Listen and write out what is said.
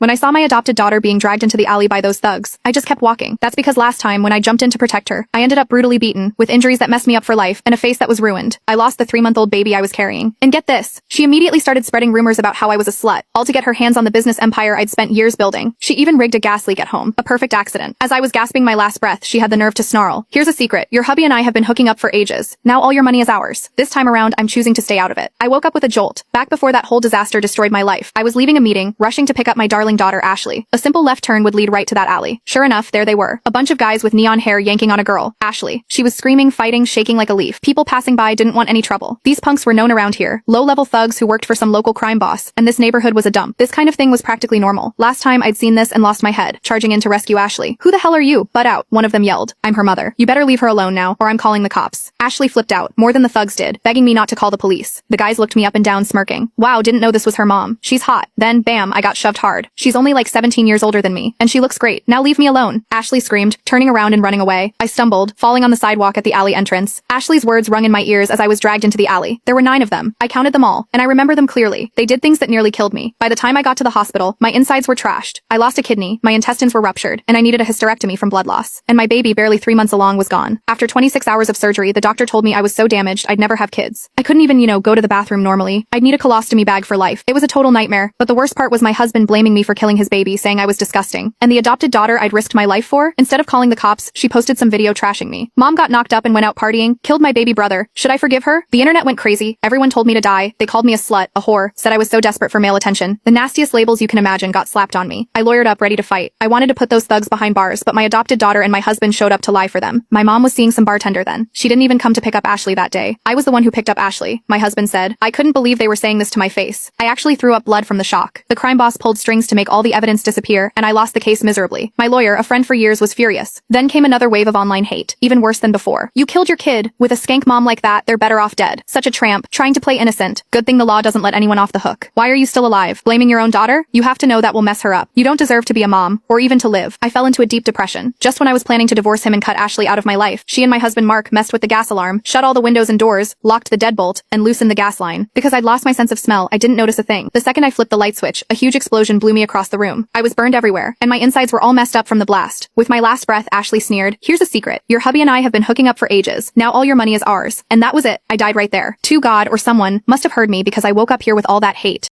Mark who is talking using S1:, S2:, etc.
S1: When I saw my adopted daughter being dragged into the alley by those thugs, I just kept walking. That's because last time when I jumped in to protect her, I ended up brutally beaten, with injuries that messed me up for life, and a face that was ruined. I lost the 3-month-old baby I was carrying. And get this, she immediately started spreading rumors about how I was a slut, all to get her hands on the business empire I'd spent years building. She even rigged a gas leak at home, a perfect accident. As I was gasping my last breath, she had the nerve to snarl, "Here's a secret, your hubby and I have been hooking up for ages. Now all your money is ours. This time around, I'm choosing to stay out of it." I woke up with a jolt. Back before that whole disaster destroyed my life, I was leaving a meeting, rushing to pick up my darling daughter Ashley. A simple left turn would lead right to that alley. Sure enough, there they were. A bunch of guys with neon hair yanking on a girl, Ashley. She was screaming, fighting, shaking like a leaf. People passing by didn't want any trouble. These punks were known around here. Low-level thugs who worked for some local crime boss, and this neighborhood was a dump. This kind of thing was practically normal. Last time I'd seen this and lost my head, charging in to rescue Ashley. "Who the hell are you? Butt out," one of them yelled. "I'm her mother. You better leave her alone now, or I'm calling the cops." Ashley flipped out, more than the thugs did, begging me not to call the police. The guys looked me up and down smirking. Wow, didn't know this was her mom. She's hot. Then, bam, I got shoved hard. She's only like 17 years older than me, and she looks great. Now leave me alone. Ashley screamed, turning around and running away. I stumbled, falling on the sidewalk at the alley entrance. Ashley's words rung in my ears as I was dragged into the alley. There were 9 of them. I counted them all, and I remember them clearly. They did things that nearly killed me. By the time I got to the hospital, my insides were trashed. I lost a kidney, my intestines were ruptured, and I needed a hysterectomy from blood loss. And my baby, barely 3 months along, was gone. After 26 hours of surgery, the doctor told me I was so damaged I'd never have kids. I couldn't even, go to the bathroom normally. I'd need a colostomy bag for life. It was a total nightmare, but the worst part was my husband blaming me for killing his baby, saying I was disgusting. And the adopted daughter I'd risked my life for? Instead of calling the cops, she posted some video trashing me. Mom got knocked up and went out partying, killed my baby brother. Should I forgive her? The internet went crazy. Everyone told me to die. They called me a slut, a whore, said I was so desperate for male attention. The nastiest labels you can imagine got slapped on me. I lawyered up, ready to fight. I wanted to put those thugs behind bars, but my adopted daughter and my husband showed up to lie for them. My mom was seeing some bartender then. She didn't even come to pick up Ashley that day. I was the one who picked up Ashley, my husband said. I couldn't believe they were saying this to my face. I actually threw up blood from the shock. The crime boss pulled strings to make all the evidence disappear, and I lost the case miserably. My lawyer, a friend for years, was furious. Then came another wave of online hate, even worse than before. "You killed your kid. With a skank mom like that, they're better off dead. Such a tramp, trying to play innocent. Good thing the law doesn't let anyone off the hook. Why are you still alive? Blaming your own daughter? You have to know that will mess her up. You don't deserve to be a mom, or even to live." I fell into a deep depression. Just when I was planning to divorce him and cut Ashley out of my life, she and my husband Mark messed with the gas alarm, shut all the windows and doors, locked the deadbolt, and loosened the gas line. Because I'd lost my sense of smell, I didn't notice a thing. The second I flipped the light switch, a huge explosion blew me across the room. I was burned everywhere, and my insides were all messed up from the blast. With my last breath, Ashley sneered, "Here's a secret. Your hubby and I have been hooking up for ages. Now all your money is ours." And that was it. I died right there. To God or someone must have heard me because I woke up here with all that hate.